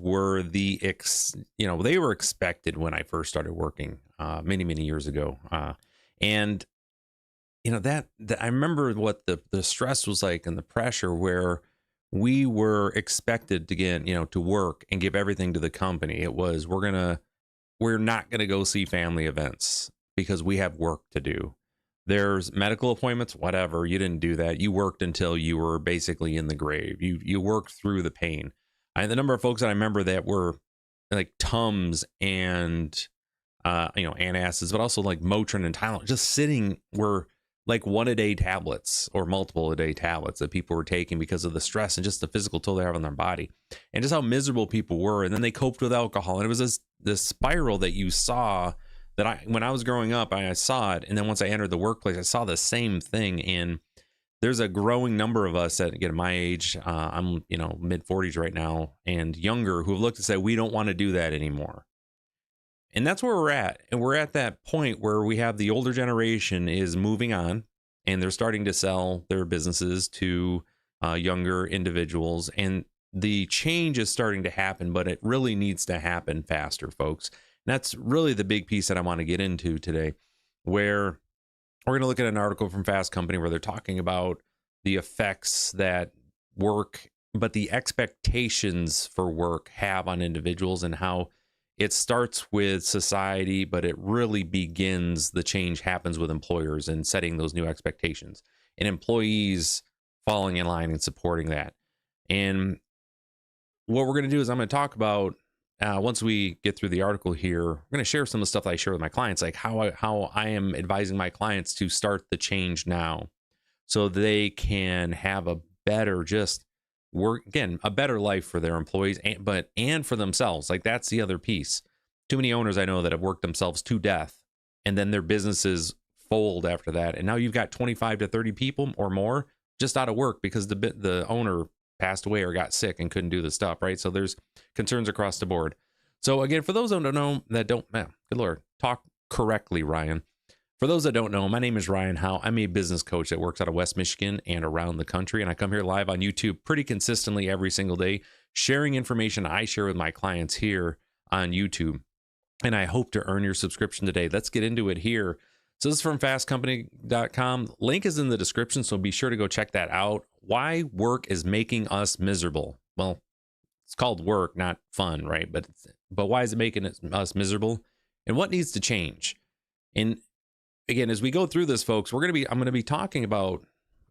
were they were expected when I first started working many years ago. And that I remember what the stress was like and the pressure where we were expected to get, to work and give everything to the company. It was, we're not going to go see family events because we have work to do. There's medical appointments, whatever. You didn't do that. You worked until you were basically in the grave. You worked through the pain. The number of folks that I remember that were like Tums and antacids, but also like Motrin and Tylenol, just sitting were like 1-a-day tablets or multiple-a-day tablets that people were taking because of the stress and just the physical toll they have on their body, and just how miserable people were. And then they coped with alcohol, and it was this spiral that you saw that when I was growing up, I saw it. And then once I entered the workplace, I saw the same thing. And there's a growing number of us that, again, my age, I'm, mid 40s right now and younger, who have looked and said, we don't want to do that anymore. And that's where we're at. And we're at that point where we have the older generation is moving on, and they're starting to sell their businesses to younger individuals. And the change is starting to happen, but it really needs to happen faster, folks. And that's really the big piece that I want to get into today, where we're going to look at an article from Fast Company where they're talking about the effects that work, but the expectations for work have on individuals, and how it starts with society, but it really begins, the change happens with employers and setting those new expectations, and employees falling in line and supporting that. And what we're going to do is I'm going to talk about, once we get through the article here, we're going to share some of the stuff that I share with my clients, like how I am advising my clients to start the change now so they can have a better a better life for their employees, and for themselves. Like, that's the other piece. Too many owners I know that have worked themselves to death, and then their businesses fold after that. And now you've got 25 to 30 people or more just out of work because the owner passed away or got sick and couldn't do the stuff, right? So there's concerns across the board. So again, for those that don't, man, good Lord, talk correctly, Ryan. For those that don't know, my name is Ryan Howe. I'm a business coach that works out of West Michigan and around the country. And I come here live on YouTube pretty consistently every single day, sharing information I share with my clients here on YouTube. And I hope to earn your subscription today. Let's get into it here. So this is from fastcompany.com. Link is in the description, so be sure to go check that out. Why work is making us miserable. Well, it's called work, not fun, right? But why is it making us miserable? And what needs to change? And again, as we go through this, folks, I'm going to be talking about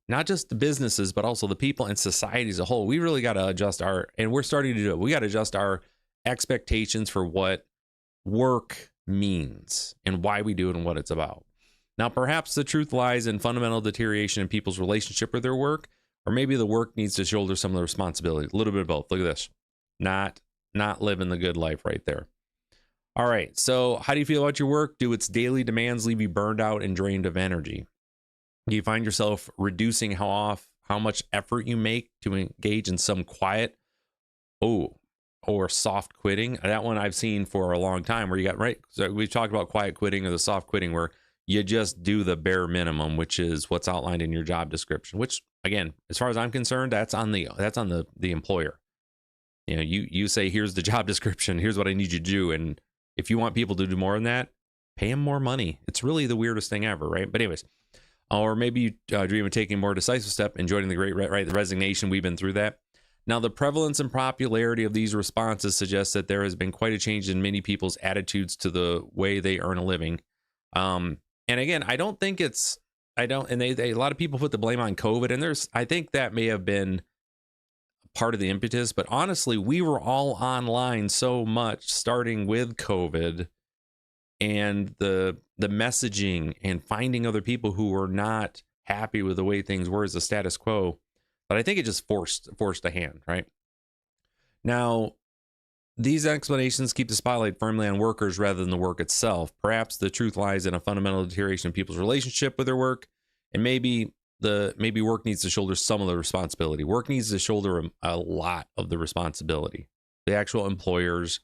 not just the businesses, but also the people and society as a whole. We really got to adjust and we're starting to do it. We got to adjust our expectations for what work means and why we do it and what it's about. Now, perhaps the truth lies in fundamental deterioration in people's relationship with their work, or maybe the work needs to shoulder some of the responsibility. A little bit of both. Look at this. Not living the good life right there. All right. So how do you feel about your work? Do its daily demands leave you burned out and drained of energy? Do you find yourself reducing how much effort you make to engage in some quiet, or soft quitting? That one I've seen for a long time, where you got, right? So we've talked about quiet quitting or the soft quitting, where you just do the bare minimum, which is what's outlined in your job description, which, again, as far as I'm concerned, that's on the employer. You say, here's the job description, here's what I need you to do. And if you want people to do more than that, pay them more money. It's really the weirdest thing ever, right? But anyways, or maybe you dream of taking a more decisive step and joining the great the resignation. We've been through that. Now, the prevalence and popularity of these responses suggests that there has been quite a change in many people's attitudes to the way they earn a living. And again, I don't think a lot of people put the blame on COVID, and I think that may have been part of the impetus, but honestly, we were all online so much starting with COVID, and the messaging and finding other people who were not happy with the way things were as the status quo. But I think it just forced a hand, right? Now, these explanations keep the spotlight firmly on workers rather than the work itself. Perhaps the truth lies in a fundamental deterioration in people's relationship with their work, and maybe work needs to shoulder some of the responsibility. Work needs to shoulder a lot of the responsibility, the actual employers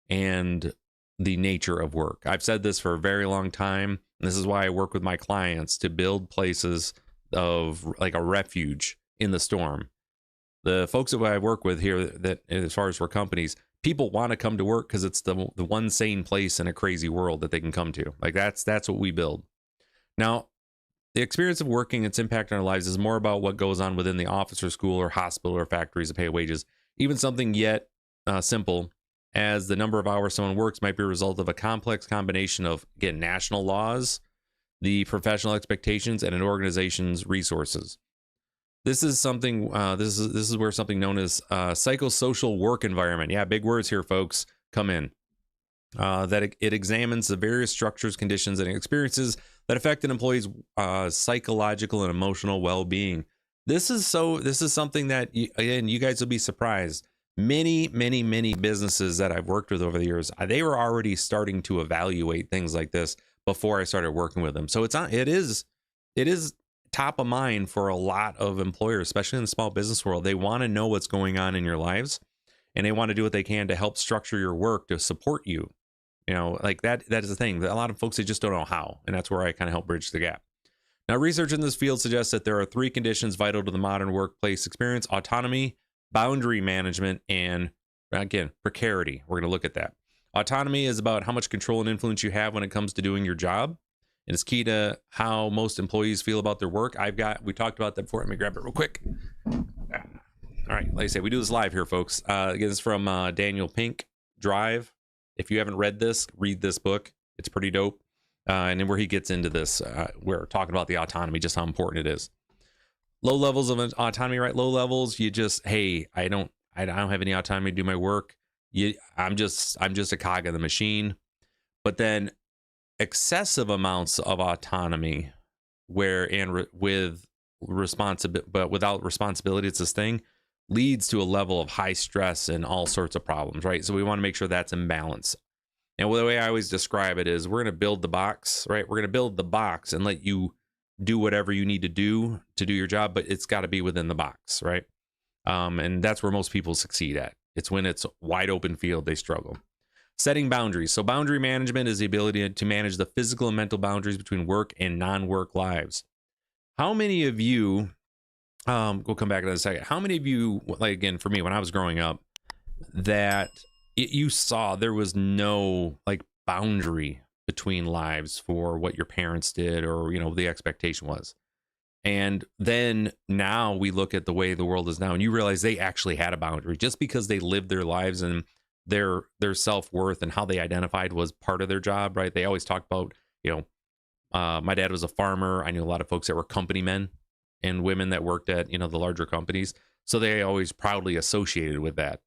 and the nature of work. I've said this for a very long time, and this is why I work with my clients to build places of like a refuge in the storm. The folks that I work with here, that as far as for companies, people want to come to work because it's the one sane place in a crazy world that they can come to. Like that's what we build. Now, the experience of working, its impact on our lives is more about what goes on within the office or school or hospital or factories to pay wages. Even something yet simple as the number of hours someone works might be a result of a complex combination of, again, national laws, the professional expectations, and an organization's resources. This is something. This is where something known as psychosocial work environment. Yeah, big words here, folks. Come in. That it examines the various structures, conditions, and experiences that affect an employee's psychological and emotional well-being. This is something that again, you guys will be surprised. Many businesses that I've worked with over the years, they were already starting to evaluate things like this before I started working with them. So it is top of mind for a lot of employers, especially in the small business world. They want to know what's going on in your lives, and they want to do what they can to help structure your work to support you. You know, like that is the thing. A lot of folks, they just don't know how, and that's where I kind of help bridge the gap. Now, research in this field suggests that there are 3 conditions vital to the modern workplace experience: autonomy, boundary management, and, again, precarity. We're going to look at that. Autonomy is about how much control and influence you have when it comes to doing your job. And it's key to how most employees feel about their work. We talked about that before. Let me grab it real quick. All right, like I said, we do this live here, folks. Again, it's from Daniel Pink, Drive. If you haven't read this, read this book. It's pretty dope. And then where he gets into this, we're talking about the autonomy, just how important it is. Low levels of autonomy, right? Low levels, you just, hey, I don't have any autonomy to do my work. I'm just a cog in the machine. But then excessive amounts of autonomy, without responsibility, it's this thing, leads to a level of high stress and all sorts of problems, right? So we want to make sure that's in balance. And the way I always describe it is, we're going to build the box, right? We're going to build the box and let you do whatever you need to do your job, but it's got to be within the box, right? And that's where most people succeed at. It's when it's wide open field, they struggle. Setting boundaries. So boundary management is the ability to manage the physical and mental boundaries between work and non-work lives. How many of you, we'll come back to that in a second. How many of you, like, again, for me, when I was growing up, that you saw there was no like boundary between lives for what your parents did, or, you know, the expectation was. And then now we look at the way the world is now, and you realize they actually had a boundary. Just because they lived their lives and their self-worth and how they identified was part of their job, right? They always talked about, you know, my dad was a farmer. I knew a lot of folks that were company men and women that worked at, you know, the larger companies. So they always proudly associated with that.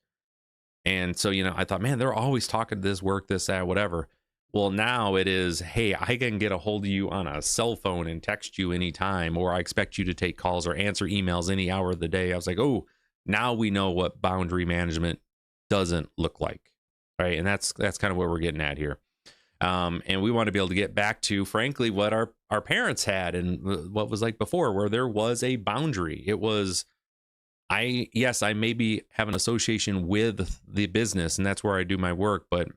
And so, you know, I thought, man, they're always talking this, work, this, that, whatever. Well, now it is, hey, I can get a hold of you on a cell phone and text you anytime, or I expect you to take calls or answer emails any hour of the day. I was like, oh, now we know what boundary management doesn't look like, right? And that's kind of what we're getting at here. And we want to be able to get back to, frankly, what our parents had and what was like before, where there was a boundary. It was, I maybe have an association with the business, and that's where I do my work, but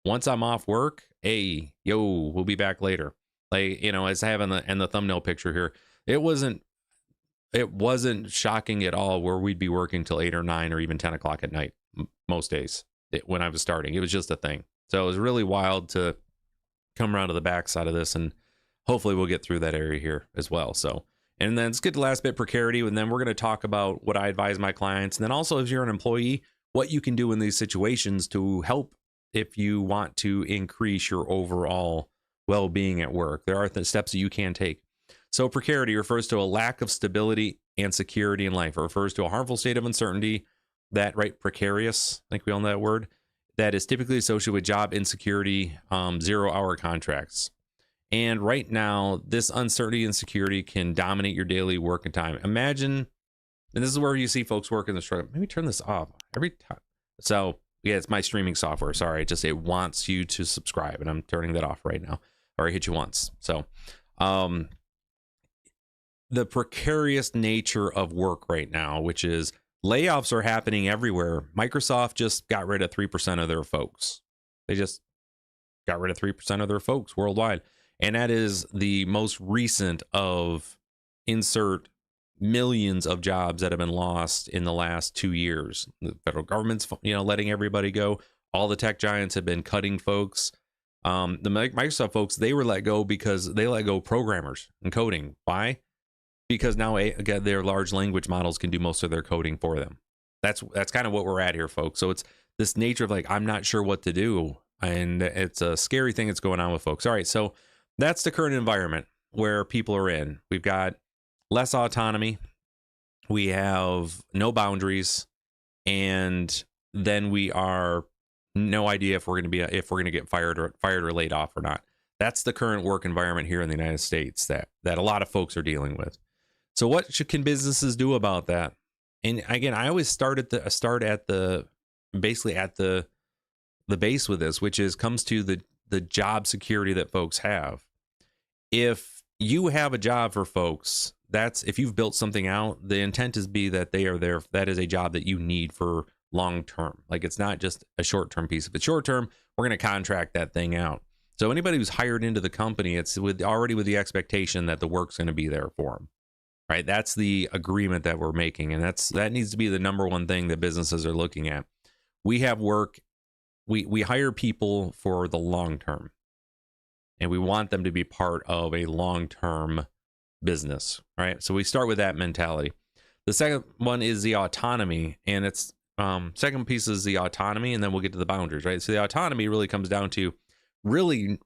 once I'm off work, hey, we'll be back later. Like, you know, as I have in the thumbnail picture here, it wasn't shocking at all where we'd be working till 8 or 9 or even 10 o'clock at night most days when I was starting. It was just a thing. So it was really wild to come around to the backside of this, and hopefully we'll get through that area here as well. So, and then let's get to the last bit, precarity, and then we're going to talk about what I advise my clients. And then also, if you're an employee, what you can do in these situations to help if you want to increase your overall well-being at work. There are steps that you can take. So precarity refers to a lack of stability and security in life. It refers to a harmful state of uncertainty that, right, precarious, I think we all know that word, that is typically associated with job insecurity, 0-hour contracts. And right now, this uncertainty and security can dominate your daily work and time. Imagine, and this is where you see folks work in the struggle. Maybe turn this off every time. So yeah, it's my streaming software. Sorry, it wants you to subscribe, and I'm turning that off right now. Or I hit you once. So the precarious nature of work right now, which is layoffs are happening everywhere. Microsoft just got rid of 3% of their folks. They just got rid of 3% of their folks worldwide. And that is the most recent of insert millions of jobs that have been lost in the last 2 years. The federal government's, letting everybody go. All the tech giants have been cutting folks. The Microsoft folks, they were let go because they let go programmers and coding. Why? Because now again, their large language models can do most of their coding for them. That's kind of what we're at here, folks. So it's this nature of like, I'm not sure what to do. And it's a scary thing that's going on with folks. All right. So that's the current environment where people are in. We've got less autonomy. We have no boundaries. And then we are no idea if we're going to get fired or laid off or not. That's the current work environment here in the United States that a lot of folks are dealing with. So what can businesses do about that? And again, I always start at the base with this, which is comes to the job security that folks have. If you have a job for folks, that's if you've built something out, the intent is that they are there. That is a job that you need for long term. Like it's not just a short term piece. If it's short term, we're going to contract that thing out. So anybody who's hired into the company, it's already with the expectation that the work's going to be there for them. Right? That's the agreement that we're making. And that needs to be the number one thing that businesses are looking at. We have work. We hire people for the long term. And we want them to be part of a long-term business, right? So we start with that mentality. The second one is the autonomy. And it's second piece is the autonomy. And then we'll get to the boundaries, right? So the autonomy really comes down to really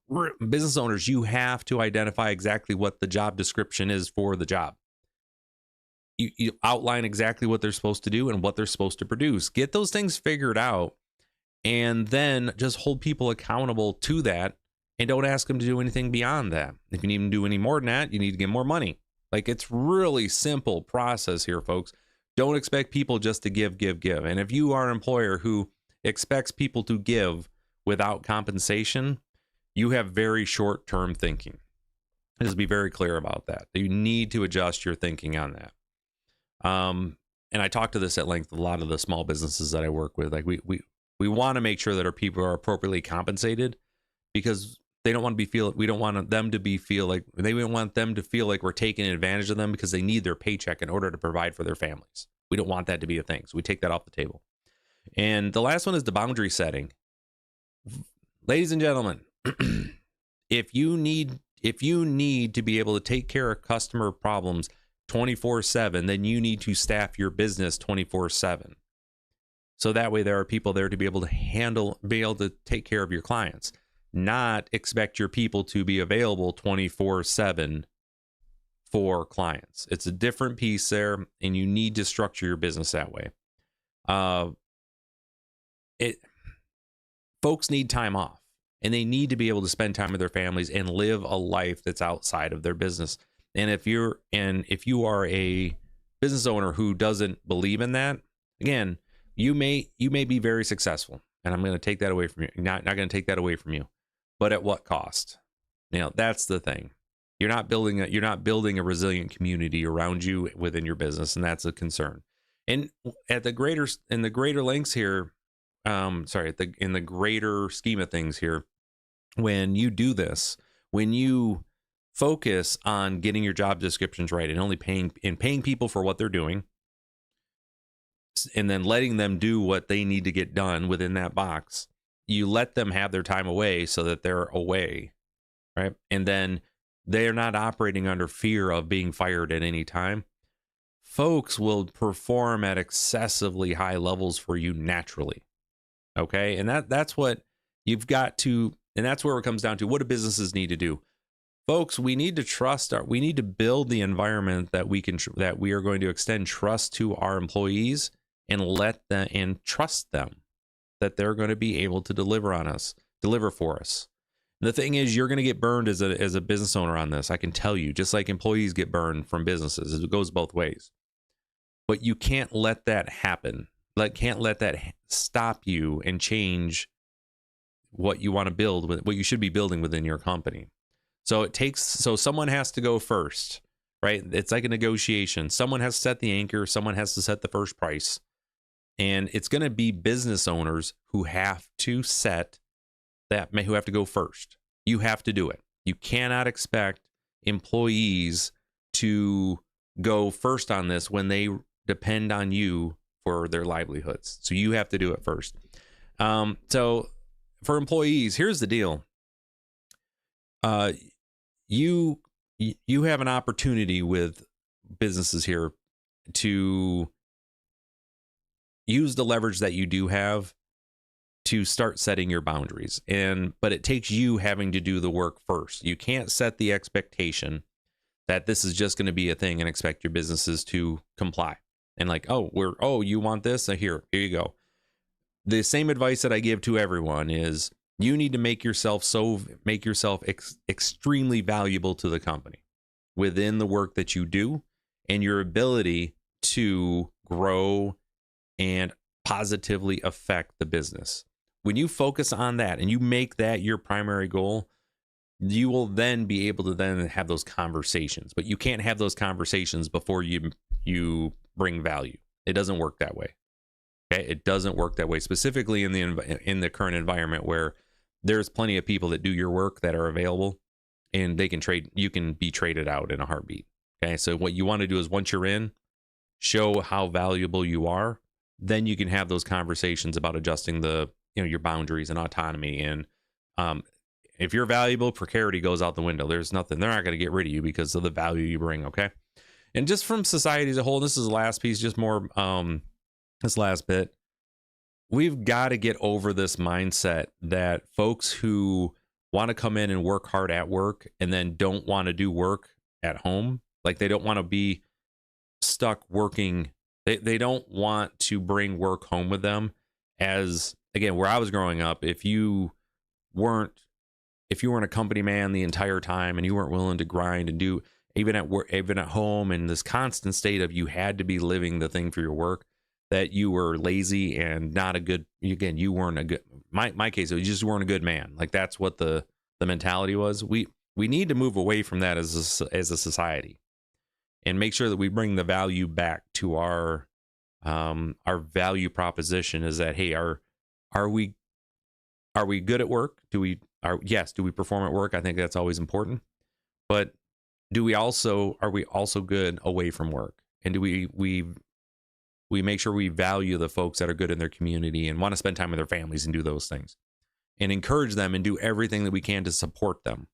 business owners, you have to identify exactly what the job description is for the job. You outline exactly what they're supposed to do and what they're supposed to produce. Get those things figured out and then just hold people accountable to that and don't ask them to do anything beyond that. If you need them to do any more than that, you need to give more money. Like it's really simple process here, folks. Don't expect people just to give. And if you are an employer who expects people to give without compensation, you have very short-term thinking. Just be very clear about that. You need to adjust your thinking on that. And I talk to this at length with a lot of the small businesses that I work with. Like we want to make sure that our people are appropriately compensated because we don't want them to feel like we're taking advantage of them because they need their paycheck in order to provide for their families. We don't want that to be a thing. So we take that off the table. And the last one is the boundary setting. Ladies and gentlemen, if you need to be able to take care of customer problems 24/7, then you need to staff your business 24/7. So that way there are people there to be able to take care of your clients, not expect your people to be available 24/7 for clients. It's a different piece there, and you need to structure your business that way. Folks need time off, and they need to be able to spend time with their families and live a life that's outside of their business. And if you are a business owner who doesn't believe in that, again, you may be very successful, and I'm going to take that away from you. Not going to take that away from you, but at what cost? That's the thing. You're not building a resilient community around you within your business, and that's a concern. And in the greater scheme of things here, when you do this, when you focus on getting your job descriptions right and only paying people for what they're doing, and then letting them do what they need to get done within that box, you let them have their time away so that they're away, right? And then they're not operating under fear of being fired at any time. Folks will perform at excessively high levels for you naturally. Okay. And that's what you've got to, and that's where it comes down to, what do businesses need to do? Folks, we need to we need to build the environment that we are going to extend trust to our employees and trust them that they're going to be able to deliver for us. And the thing is, you're going to get burned as a business owner on this. I can tell you, just like employees get burned from businesses, it goes both ways. But you can't let that happen. Can't let that stop you and change what you want to build, what you should be building within your company. So someone has to go first, right? It's like a negotiation. Someone has to set the anchor. Someone has to set the first price. And it's going to be business owners who have to who have to go first. You have to do it. You cannot expect employees to go first on this when they depend on you for their livelihoods. So you have to do it first. So for employees, here's the deal. You have an opportunity with businesses here to use the leverage that you do have to start setting your boundaries. But it takes you having to do the work first. You can't set the expectation that this is just going to be a thing and expect your businesses to comply. And like, you want this? Here you go. The same advice that I give to everyone is you need to make yourself extremely valuable to the company within the work that you do and your ability to grow and positively affect the business. When you focus on that and you make that your primary goal, you will then be able to then have those conversations. But you can't have those conversations before you bring value. It doesn't work that way. Okay, it doesn't work that way. Specifically in the current environment where there's plenty of people that do your work that are available, and they can trade. You can be traded out in a heartbeat. Okay, so what you want to do is once you're in, show how valuable you are. Then you can have those conversations about adjusting your boundaries and autonomy. And if you're valuable, precarity goes out the window. There's nothing. They're not going to get rid of you because of the value you bring. Okay, and just from society as a whole, this is the last piece. Just more. This last bit, we've got to get over this mindset that folks who want to come in and work hard at work and then don't want to do work at home, like they don't want to be stuck working. They don't want to bring work home with them. As again, where I was growing up, if you weren't a company man the entire time and you weren't willing to grind and do even at work, even at home, in this constant state of you had to be living the thing for your work, that you were lazy and not a good, again, you weren't a good, my case, you just weren't a good man. Like that's what the mentality was. We need to move away from that as a society and make sure that we bring the value back to our value proposition is that, hey, are we good at work? Do we perform at work? I think that's always important. But are we also good away from work? And do we make sure we value the folks that are good in their community and want to spend time with their families and do those things and encourage them and do everything that we can to support them,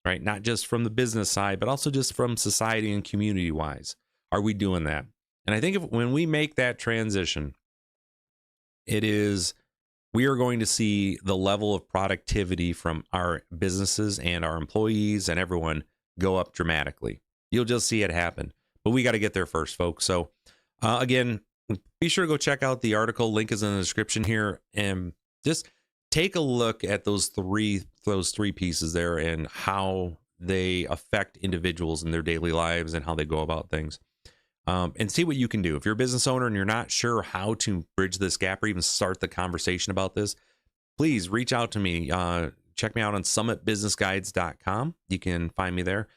right? Not just from the business side, but also just from society and community wise. Are we doing that? And I think when we make that transition, we are going to see the level of productivity from our businesses and our employees and everyone go up dramatically. You'll just see it happen, but we got to get there first, folks. So again, be sure to go check out the article. Link is in the description here, and just take a look at those three pieces there and how they affect individuals in their daily lives and how they go about things. And see what you can do. If you're a business owner and you're not sure how to bridge this gap or even start the conversation about this, please reach out to me. Check me out on summitbusinessguides.com. You can find me there.